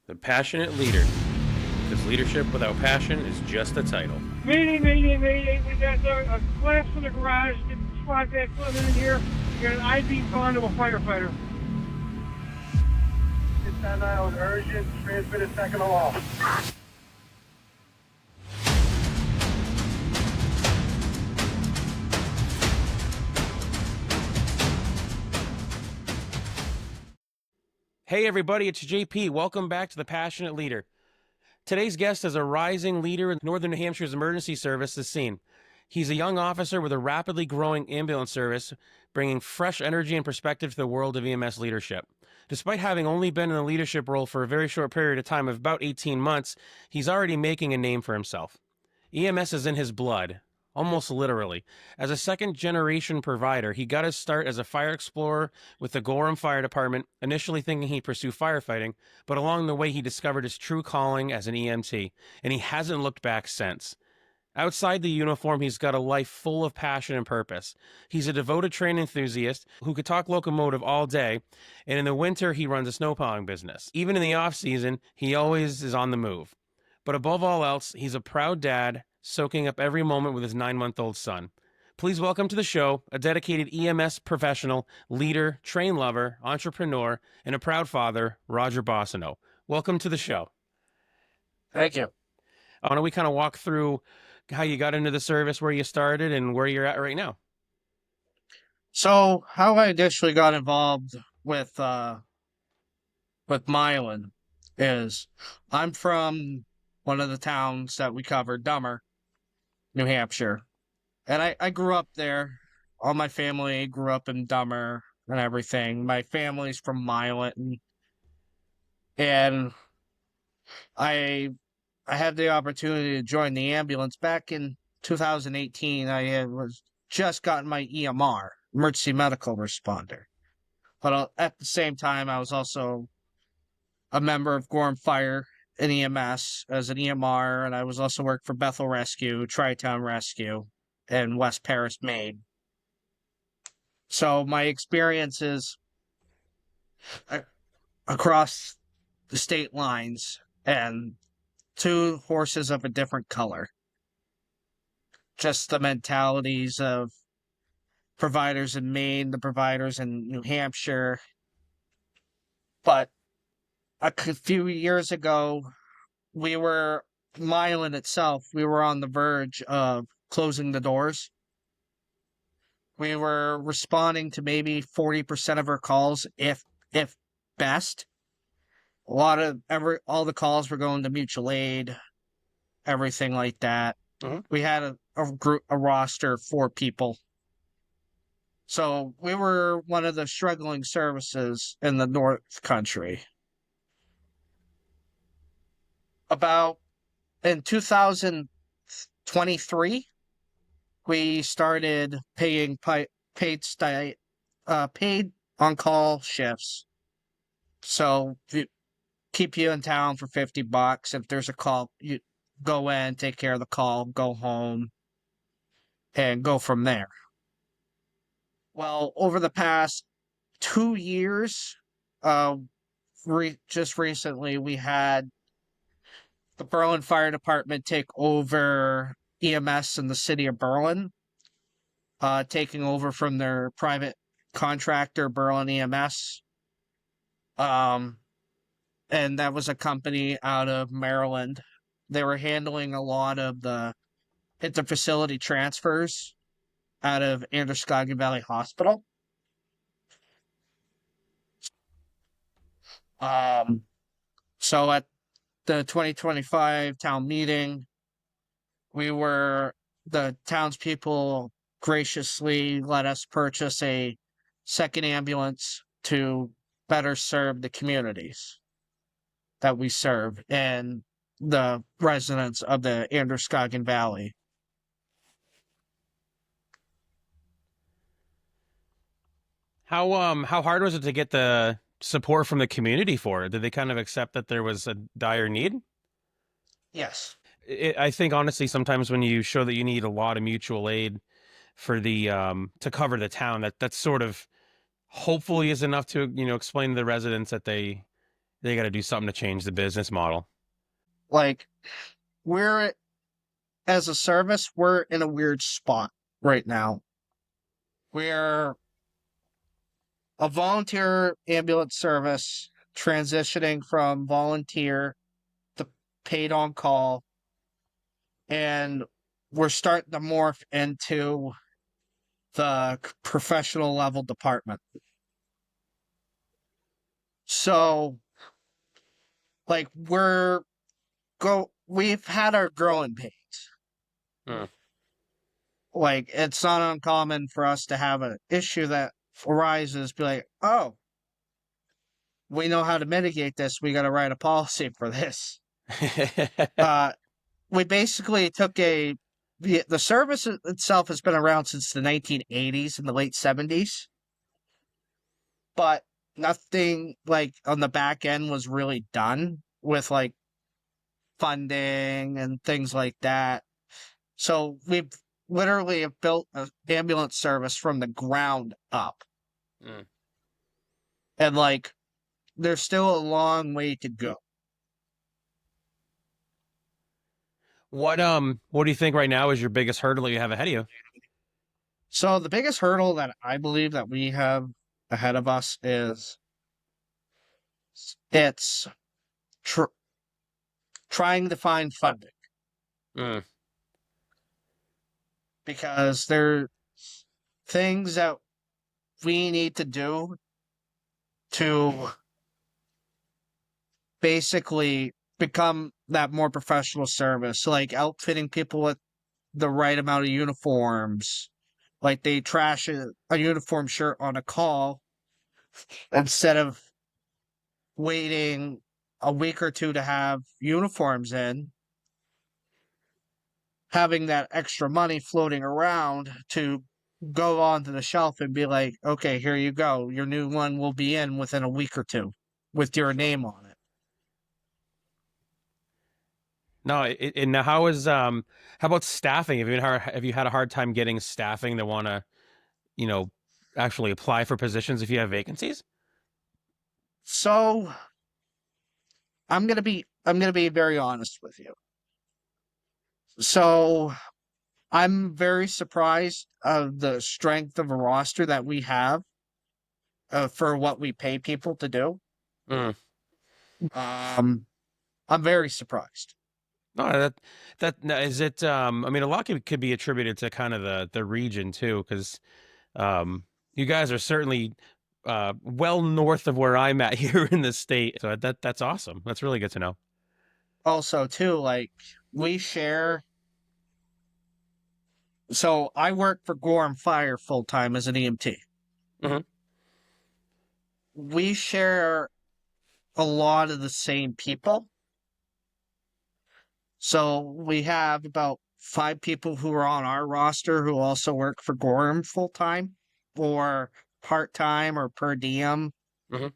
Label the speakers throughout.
Speaker 1: The passionate leader. Because leadership without passion is just a title.
Speaker 2: Meeting, meeting, meeting. We got a collapse in the garage. Get the squad back living in here. We got an IV gone to a firefighter. It's on island urgent. Transmit a second aloft.
Speaker 1: Hey everybody, it's JP. Welcome back to The Passionate Leader. Today's guest is a rising leader in Northern New Hampshire's emergency services scene. He's a young officer with a rapidly growing ambulance service, bringing fresh energy and perspective to the world of EMS leadership. Despite having only been in a leadership role for a very short period of time of about 18 months, he's already making a name for himself. EMS is in his blood, almost literally. As a second-generation provider, he got his start as a fire explorer with the Gorham Fire Department, initially thinking he'd pursue firefighting, but along the way he discovered his true calling as an EMT, and he hasn't looked back since. Outside the uniform, he's got a life full of passion and purpose. He's a devoted train enthusiast who could talk locomotive all day, and in the winter, he runs a snowplowing business. Even in the off-season, he always is on the move. But above all else, he's a proud dad, soaking up every moment with his 9-month-old son. Please welcome to the show a dedicated EMS professional, leader, train lover, entrepreneur, and a proud father, Roger Boissonneau. Welcome to the show.
Speaker 3: Thank you.
Speaker 1: Why don't we kind of walk through how you got into the service, where you started, and where you're at right now?
Speaker 3: So, how I initially got involved with Milan is I'm from one of the towns that we covered, Dummer, New Hampshire. And I grew up there. All my family grew up in Dummer and everything. My family's from Milan. And I had the opportunity to join the ambulance back in 2018. Was just gotten my EMR, emergency medical responder. But at the same time, I was also a member of Gorham Fire and EMS as an EMR, and I was also worked for Bethel Rescue, Tri-Town Rescue, and West Paris, Maine. So my experiences across the state lines and two horses of a different color. Just the mentalities of providers in Maine, the providers in New Hampshire. But a few years ago, Milan itself, we were on the verge of closing the doors. We were responding to maybe 40% of our calls, if best. All the calls were going to mutual aid, everything like that. Mm-hmm. We had a roster of 4 people. So we were one of the struggling services in the North Country. About in 2023, we started paying paid on-call shifts. So keep you in town for $50. If there's a call, you go in, take care of the call, go home, and go from there. Well, over the past 2 years, just recently, we had the Berlin Fire Department take over EMS in the city of Berlin, taking over from their private contractor, Berlin EMS. And that was a company out of Maryland. They were handling a lot of the interfacility transfers out of Androscoggin Valley Hospital. So at the 2025 town meeting, the townspeople graciously let us purchase a second ambulance to better serve the communities that we serve and the residents of the Androscoggin Valley.
Speaker 1: How hard was it to get the support from the community for it? Did they kind of accept that there was a dire need?
Speaker 3: Yes.
Speaker 1: I think honestly, sometimes when you show that you need a lot of mutual aid for the to cover the town, that's sort of hopefully is enough to explain to the residents that they got to do something to change the business model.
Speaker 3: Like, we're, as a service, we're in a weird spot right now. We're a volunteer ambulance service transitioning from volunteer to paid on call, and we're starting to morph into the professional level department. So, like, we've had our growing pains.
Speaker 1: Mm.
Speaker 3: Like, it's not uncommon for us to have an issue that arises, be like, oh, we know how to mitigate this. We got to write a policy for this. We basically took the service itself has been around since the 1980s and the late 70s, but nothing like on the back end was really done with like funding and things like that. So we've literally have built an ambulance service from the ground up.
Speaker 1: Mm.
Speaker 3: And like, there's still a long way to go.
Speaker 1: What do you think right now is your biggest hurdle that you have ahead of you?
Speaker 3: So the biggest hurdle that I believe that we have ahead of us is it's trying to find funding,
Speaker 1: Mm.
Speaker 3: because there are things that we need to do to basically become that more professional service, like outfitting people with the right amount of uniforms. Like, they trash a uniform shirt on a call instead of waiting a week or two to have uniforms in, having that extra money floating around to go onto the shelf and be like, okay, here you go. Your new one will be in within a week or two with your name on it.
Speaker 1: No, and now how about staffing? Have you had a hard time getting staffing that want to, you know, actually apply for positions if you have vacancies?
Speaker 3: So I'm gonna be very honest with you. So I'm very surprised of the strength of a roster that we have for what we pay people to do.
Speaker 1: Mm.
Speaker 3: Um, I'm very surprised.
Speaker 1: No, no, is it. I mean, a lot could be attributed to kind of the region too, because you guys are certainly well north of where I'm at here in the state. So that's awesome. That's really good to know.
Speaker 3: Also, too, like, we share. So I work for Gorham Fire full time as an EMT.
Speaker 1: Mhm.
Speaker 3: We share a lot of the same people. So we have about 5 people who are on our roster who also work for Gorham full time or part time or per diem.
Speaker 1: Mhm.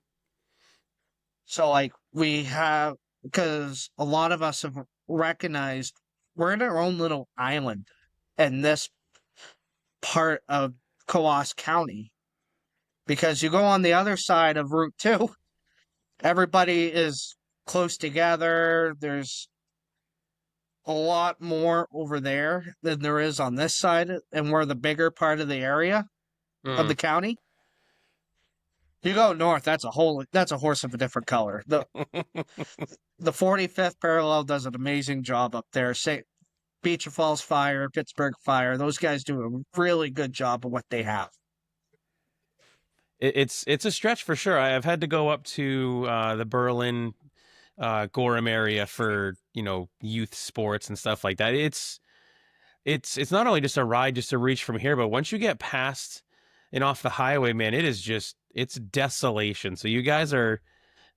Speaker 3: So, like, we have, because a lot of us have recognized we're in our own little island in this part of Coos County. Because you go on the other side of Route 2, everybody is close together. There's a lot more over there than there is on this side, and we're the bigger part of the area of
Speaker 1: Mm.
Speaker 3: the county. You go north, that's a horse of a different color. The 45th parallel does an amazing job up there. Say Beecher Falls Fire, Pittsburgh Fire, those guys do a really good job of what they have.
Speaker 1: It's a stretch for sure. I've had to go up to the Berlin, Gorham area for youth sports and stuff like that. It's not only just a ride just to reach from here, but once you get past and off the highway, man, it's desolation. So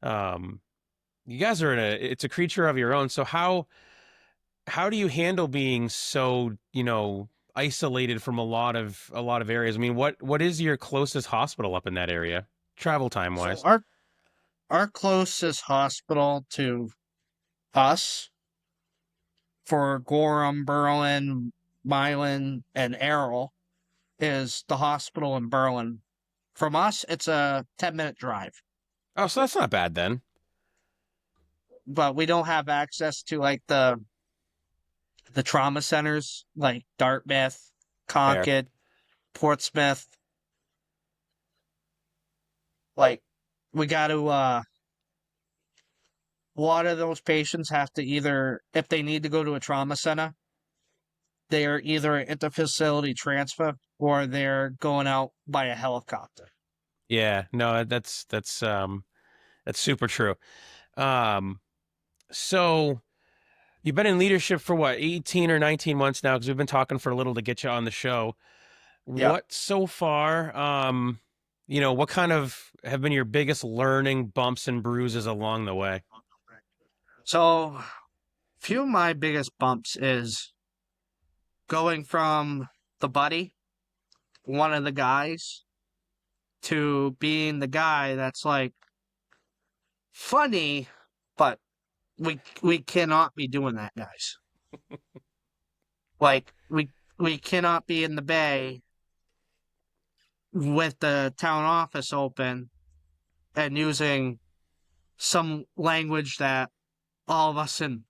Speaker 1: um you guys are it's a creature of your own. So how do you handle being so, isolated from a lot of areas? I mean, what is your closest hospital up in that area, travel time
Speaker 3: So
Speaker 1: wise?
Speaker 3: our closest hospital to us for Gorham, Berlin, Milan, and Errol is the hospital in Berlin. From us, it's a 10-minute drive.
Speaker 1: Oh, so that's not bad then.
Speaker 3: but we don't have access to like the trauma centers like Dartmouth,
Speaker 1: Fair.
Speaker 3: Concord, Portsmouth. Like we got to a lot of those patients have to either, if they need to go to a trauma center, they are either an interfacility transfer or they're going out by a helicopter.
Speaker 1: Yeah, no, that's super true. Um, so you've been in leadership for what, 18 or 19 months now, because we've been talking for a little to get you on the show.
Speaker 3: Yeah.
Speaker 1: What so far, what kind of have been your biggest learning bumps and bruises along the way?
Speaker 3: So, few of my biggest bumps is going from the buddy, one of the guys, to being the guy that's like funny, but we cannot be doing that, guys. Like we cannot be in the bay with the town office open and using some language that all of us in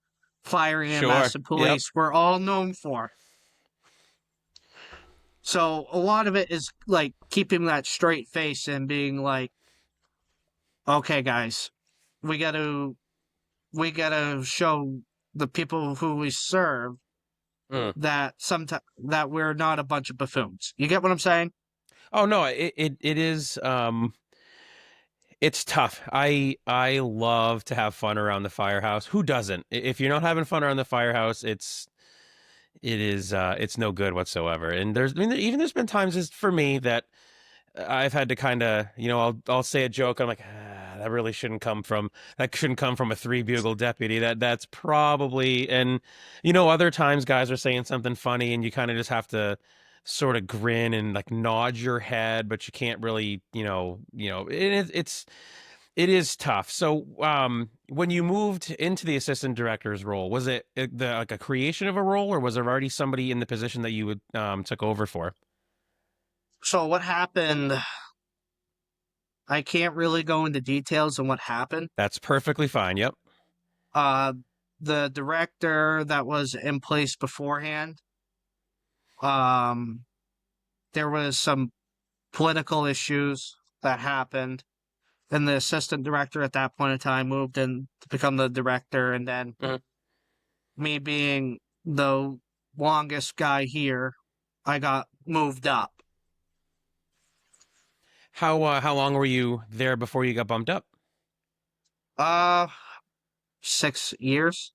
Speaker 3: fire
Speaker 1: Sure.
Speaker 3: EMS and
Speaker 1: Yep.
Speaker 3: police were all known for. So a lot of it is like keeping that straight face and being like, okay, guys, we gotta show the people who we serve
Speaker 1: Mm.
Speaker 3: that that we're not a bunch of buffoons. You get what I'm saying?
Speaker 1: Oh no, it is it's tough. I love to have fun around the firehouse. Who doesn't? If you're not having fun around the firehouse, it's no good whatsoever. And there's been times for me that I've had to kind of, I'll say a joke. I'm like, that shouldn't come from a three bugle deputy. That's probably, and other times guys are saying something funny and you kind of just have to sort of grin and like nod your head, but you can't really, it is tough. So, when you moved into the assistant director's role, was it like a creation of a role, or was there already somebody in the position that you would took over for?
Speaker 3: So what happened, I can't really go into details on what happened.
Speaker 1: That's perfectly fine. Yep.
Speaker 3: Uh, the director that was in place beforehand, um, there was some political issues that happened, and the assistant director at that point in time moved in to become the director, and then
Speaker 1: Mhm.
Speaker 3: me being the longest guy here, I got moved up.
Speaker 1: How long were you there before you got bumped up?
Speaker 3: Uh, 6 years.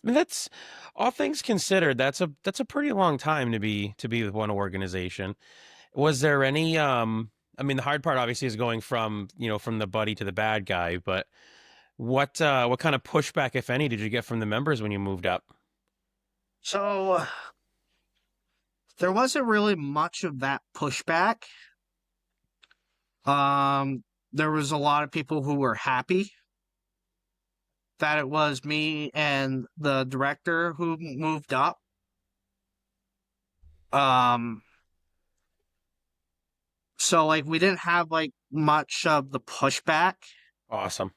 Speaker 1: That's all things considered. That's a pretty long time to be with one organization. Was there any I mean, the hard part obviously is going from the buddy to the bad guy, but what kind of pushback, if any, did you get from the members when you moved up?
Speaker 3: So there wasn't really much of that pushback. There was a lot of people who were happy that it was me and the director who moved up. Um, so like we didn't have like much of the pushback
Speaker 1: Awesome.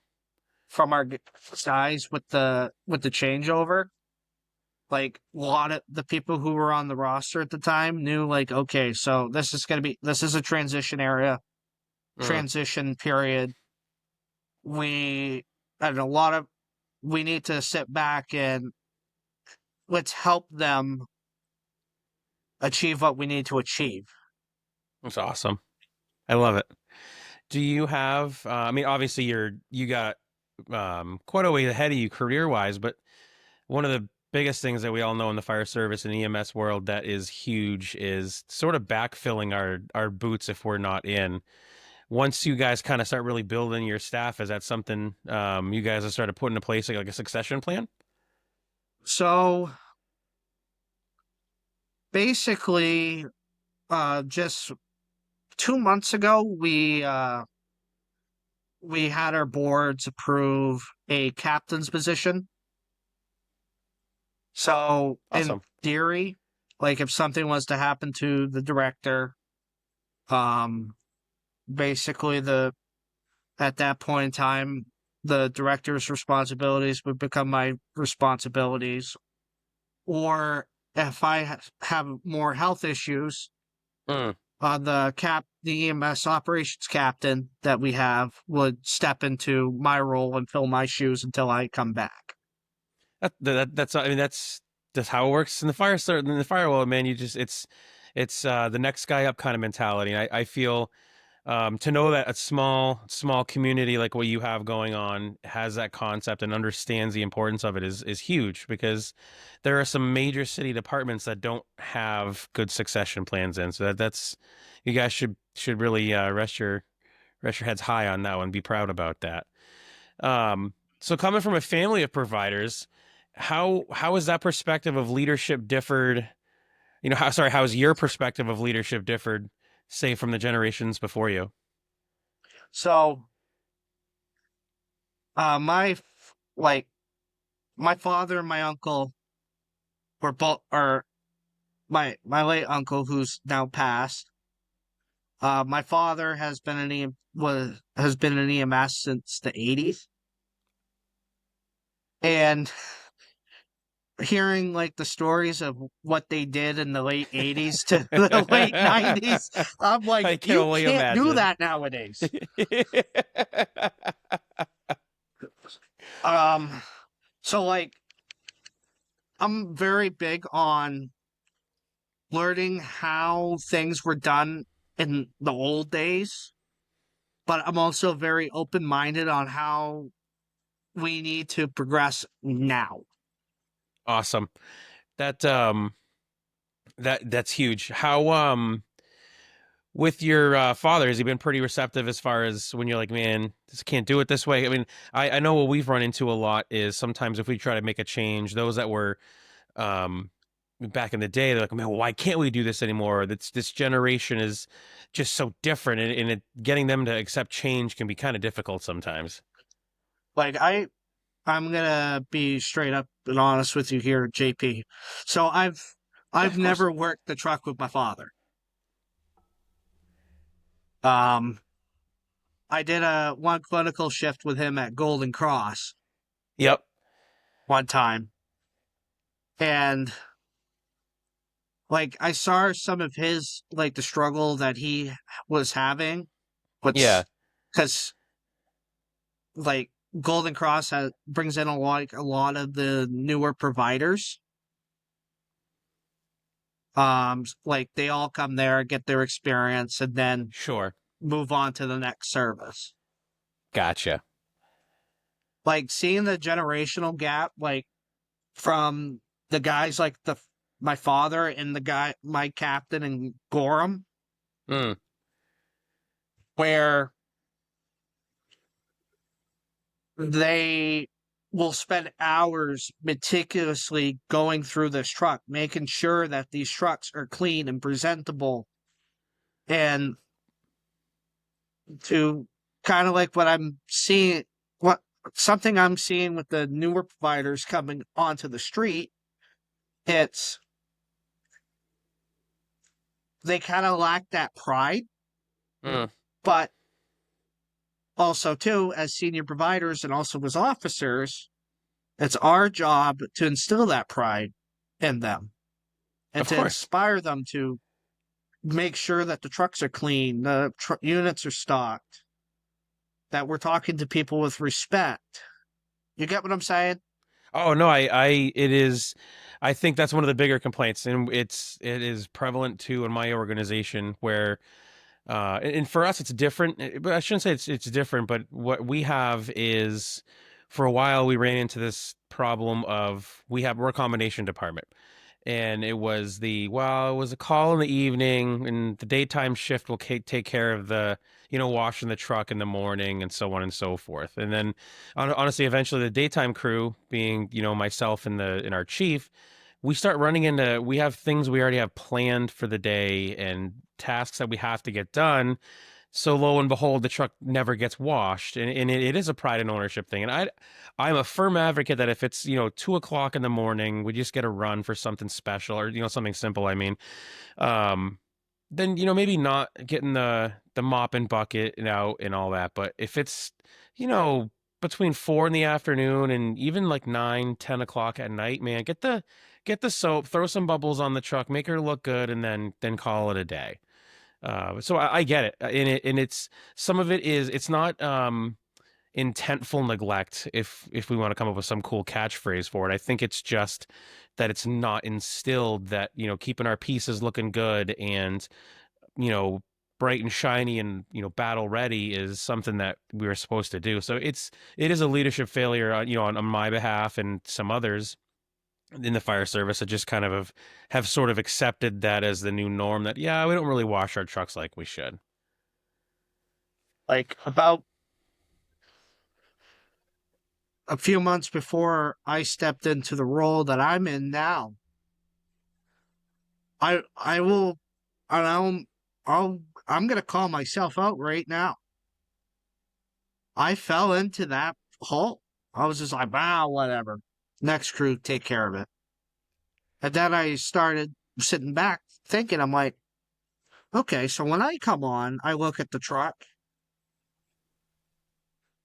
Speaker 3: from our guys with the changeover. Like a lot of the people who were on the roster at the time knew like, okay, so this is a transition area,
Speaker 1: Mm.
Speaker 3: transition period. We and a lot of we need to sit back and let's help them achieve what we need to achieve.
Speaker 1: That's awesome. I love it. Do you have I mean, obviously you got quite a way ahead of you career wise, but one of the biggest things that we all know in the fire service and EMS world that is huge is sort of backfilling our boots if we're not in. Once you guys kind of start really building your staff, is that something you guys have started putting in place, like a succession plan?
Speaker 3: So basically, just 2 months ago, we had our boards approve a captain's position. So in
Speaker 1: Awesome.
Speaker 3: theory, like if something was to happen to the director, um, basically at that point in time, the director's responsibilities would become my responsibilities. Or if I have more health issues,
Speaker 1: Mm.
Speaker 3: the EMS operations captain that we have would step into my role and fill my shoes until I come back.
Speaker 1: That's I mean that's how it works in the in the fire world, man. You just it's the next guy up kind of mentality. And I feel to know that a small community like what you have going on has that concept and understands the importance of it is huge, because there are some major city departments that don't have good succession plans in. So that's you guys should really rest your heads high on that one. Be proud about that. So coming from a family of providers, how has that perspective of leadership differed? You know, how has your perspective of leadership differed, say, from the generations before you?
Speaker 3: So, like my father and my uncle were both, or my late uncle who's now passed. My father has been has been in EMS since the 80s, and hearing like the stories of what they did in the late 80s to the late 90s, I'm like,
Speaker 1: I can
Speaker 3: you
Speaker 1: only
Speaker 3: can't do
Speaker 1: imagine.
Speaker 3: that nowadays. Um, so like I'm very big on learning how things were done in the old days, but I'm also very open-minded on how we need to progress now.
Speaker 1: Awesome. That that's huge. How with your father, has he been pretty receptive as far as when you're like, man, this can't do it this way? I mean, I know what we've run into a lot is sometimes if we try to make a change, those that were um back in the day, they're like, man, well, why can't we do this anymore? This generation is just so different, and getting them to accept change can be kind of difficult sometimes.
Speaker 3: Like I'm gonna be straight up and honest with you here, JP. So
Speaker 1: Yeah,
Speaker 3: I've
Speaker 1: of course.
Speaker 3: never worked the truck with my father. Um, I did a one clinical shift with him at Golden Cross
Speaker 1: Yep.
Speaker 3: one time, and like I saw some of his like the struggle that he was having,
Speaker 1: Yeah.
Speaker 3: which because like Golden Cross brings in a lot of the newer providers. Like they all come there, get their experience, and then
Speaker 1: Sure.
Speaker 3: move on to the next service.
Speaker 1: Gotcha.
Speaker 3: Like seeing the generational gap, like from the guys like the my father and the guy my captain and Gorham,
Speaker 1: Mm.
Speaker 3: where they will spend hours meticulously going through this truck, making sure that these trucks are clean and presentable, and to kind of like what I'm seeing, what something I'm seeing with the newer providers coming onto the street, it's they kind of lack that pride,
Speaker 1: Mm.
Speaker 3: but also too as senior providers and also as officers, it's our job to instill that pride in them and
Speaker 1: Of
Speaker 3: to
Speaker 1: course.
Speaker 3: inspire them to make sure that the trucks are clean, the units are stocked, that we're talking to people with respect. You get what I'm saying?
Speaker 1: Oh no, it is. I think that's one of the bigger complaints, and it is prevalent too in my organization where, and for us it's different. But I shouldn't say it's different. But what we have is, for a while we ran into this problem of we're a combination department, and it was a call in the evening, and the daytime shift will take care of the washing the truck in the morning and so on and so forth. And then honestly, eventually the daytime crew, being myself and our chief, we start running into, we have things we already have planned for the day and tasks that we have to get done. So lo and behold, the truck never gets washed, and it is a pride and ownership thing. And I'm a firm advocate that if it's 2 o'clock in the morning, we just get a run for something special, or something simple. I mean, um, then maybe not getting the mop and bucket out and all that. But if it's you know between 4 in the afternoon and even like 9, 10 o'clock at night, man, get the soap, throw some bubbles on the truck, make her look good, and then call it a day. So I get it, and it's some of it is it's not intentful neglect. If we want to come up with some cool catchphrase for it, I think it's just that it's not instilled that keeping our pieces looking good and you know bright and shiny and battle ready is something that we were supposed to do. So it is a leadership failure on my behalf and some others in the fire service that just kind of have sort of accepted that as the new norm, that yeah, we don't really wash our trucks like we should.
Speaker 3: Like about a few months before I stepped into the role that I'm in now, I will, and I'm gonna call myself out right now. I fell into that hole. I was just like, wow, whatever. Next crew, take care of it. And then I started sitting back thinking, I'm like, okay, so when I come on, I look at the truck.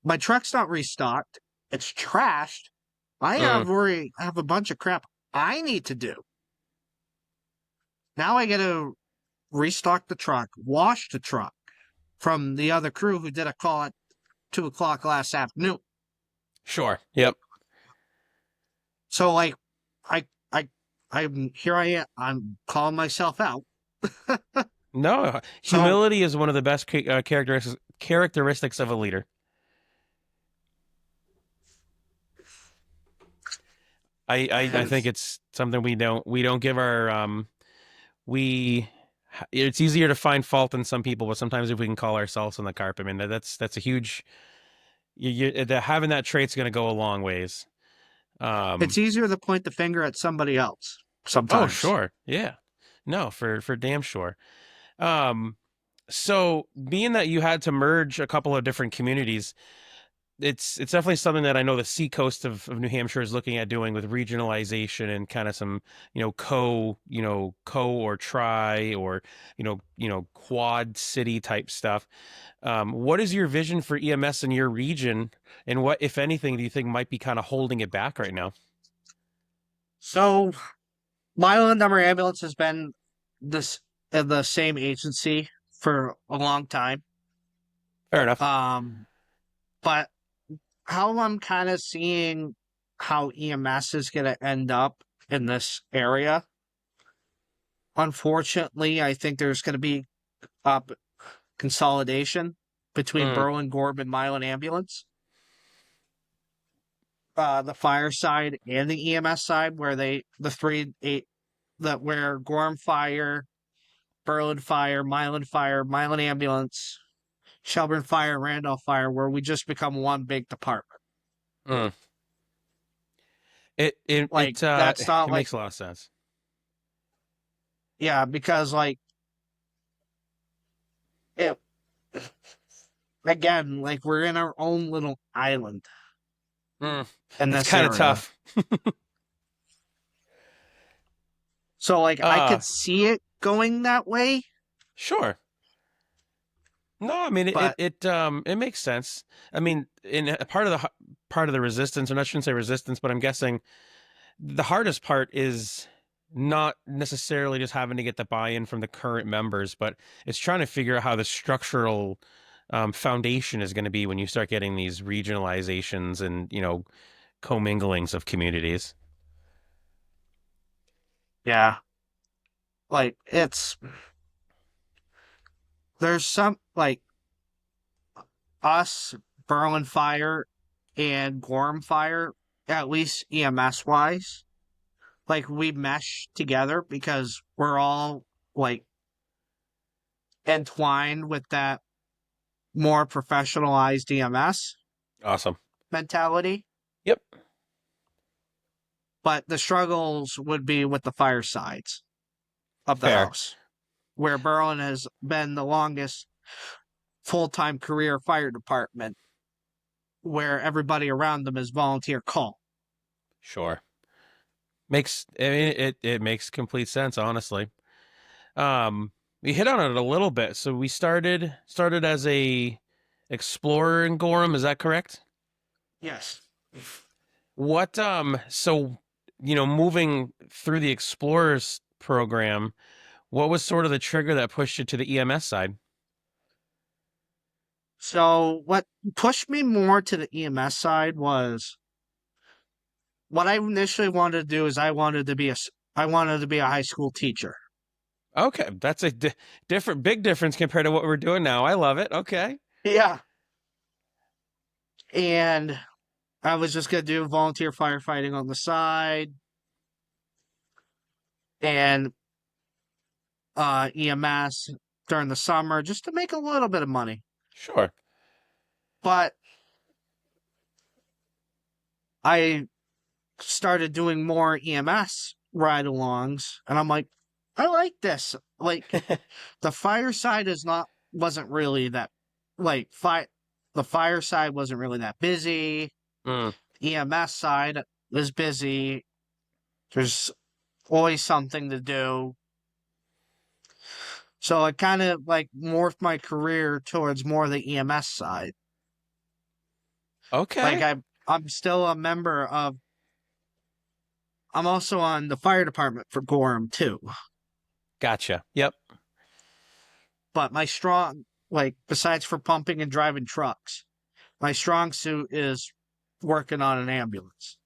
Speaker 3: My truck's not restocked. It's trashed. I
Speaker 1: Mm,
Speaker 3: have a bunch of crap I need to do. Now I got to restock the truck, wash the truck from the other crew who did a call at 2 o'clock last afternoon.
Speaker 1: sure. Yep.
Speaker 3: So like, I, I, I'm here. I am. I'm calling myself out.
Speaker 1: No,
Speaker 3: So
Speaker 1: humility is one of the best characteristics of a leader. I think
Speaker 3: yes,
Speaker 1: it's something we don't give our we it's easier to find fault in some people, but sometimes if we can call ourselves on the carpet, I mean that's a huge having that trait's going to go a long ways. Um,
Speaker 3: it's easier to point the finger at somebody else
Speaker 1: oh
Speaker 3: sometimes.
Speaker 1: sure, yeah, no, for damn sure. Um, so being that you had to merge a couple of different communities, it's definitely something that I know the seacoast of New Hampshire is looking at doing with regionalization and kind of some, co or tri or, quad city type stuff. What is your vision for EMS in your region, and what, if anything, do you think might be kind of holding it back right now?
Speaker 3: So Milo and Number Ambulance has been this the same agency for a long time.
Speaker 1: Fair enough.
Speaker 3: But how I'm kind of seeing how EMS is going to end up in this area, unfortunately, I think there's going to be uh, consolidation between
Speaker 1: Mm,
Speaker 3: Berlin, Gorb, and Milan Ambulance. The fire side and the EMS side, where the three eight that where Gorham Fire, Berlin Fire, Milan Ambulance, Shelburne Fire, Randolph Fire, where we just become one big department.
Speaker 1: mm. It it
Speaker 3: Like
Speaker 1: it
Speaker 3: that's not
Speaker 1: it
Speaker 3: like
Speaker 1: makes a lot of sense.
Speaker 3: yeah, because like it again, like we're in our own little island
Speaker 1: Mm,
Speaker 3: in
Speaker 1: that's
Speaker 3: this
Speaker 1: kind of
Speaker 3: area.
Speaker 1: tough.
Speaker 3: So like I
Speaker 1: Uh,
Speaker 3: could see it going that way,
Speaker 1: sure. No, I mean
Speaker 3: but
Speaker 1: it makes sense. I mean, in a part of the resistance, and I shouldn't say resistance, but I'm guessing the hardest part is not necessarily just having to get the buy-in from the current members, but it's trying to figure out how the structural foundation is going to be when you start getting these regionalizations and comminglings of communities.
Speaker 3: yeah, like there's some like us, Berlin Fire and Gorham Fire, at least EMS wise, like we mesh together because we're all like entwined with that more professionalized EMS
Speaker 1: Awesome.
Speaker 3: mentality.
Speaker 1: Yep.
Speaker 3: But the struggles would be with the fire sides of the
Speaker 1: Fair.
Speaker 3: house, where Berlin has been the longest full-time career fire department, where everybody around them is volunteer call.
Speaker 1: Sure. I mean, it makes complete sense, honestly. We hit on it a little bit. So we started as a explorer in Gorham, is that correct?
Speaker 3: Yes.
Speaker 1: What so moving through the Explorers program, what was sort of the trigger that pushed you to the EMS side?
Speaker 3: So what pushed me more to the EMS side was what I initially wanted to do is I wanted to be a high school teacher.
Speaker 1: Okay, that's a different big difference compared to what we're doing now. I love it. Okay.
Speaker 3: Yeah. And I was just gonna do volunteer firefighting on the side and EMS during the summer just to make a little bit of money.
Speaker 1: Sure.
Speaker 3: But I started doing more EMS ride alongs and I'm like, I like this. Like the fire side wasn't really that like the fire side wasn't really that busy.
Speaker 1: Mm,
Speaker 3: EMS side was busy. There's always something to do. So I kind of like morphed my career towards more the EMS side. Like
Speaker 1: okay.
Speaker 3: I'm still a member of I'm also on the fire department for Gorham too.
Speaker 1: Gotcha. Yep.
Speaker 3: But my strong like besides for pumping and driving trucks, my strong suit is working on an ambulance.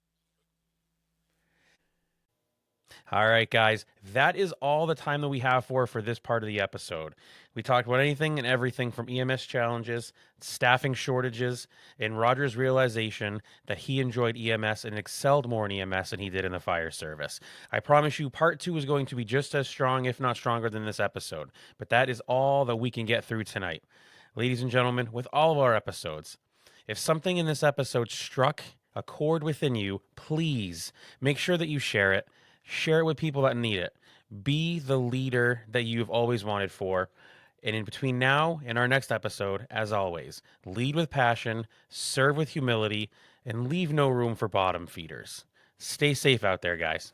Speaker 1: All right, guys. That is all the time that we have for this part of the episode. We talked about anything and everything from EMS challenges, staffing shortages, and Roger's realization that he enjoyed EMS and excelled more in EMS than he did in the fire service. I promise you, part two is going to be just as strong, if not stronger, than this episode. But that is all that we can get through tonight. Ladies and gentlemen, with all of our episodes, if something in this episode struck a chord within you, please make sure that you share it. Share it with people that need it. Be the leader that you've always wanted for. And in between now and our next episode, as always, lead with passion, serve with humility, and leave no room for bottom feeders. Stay safe out there, guys.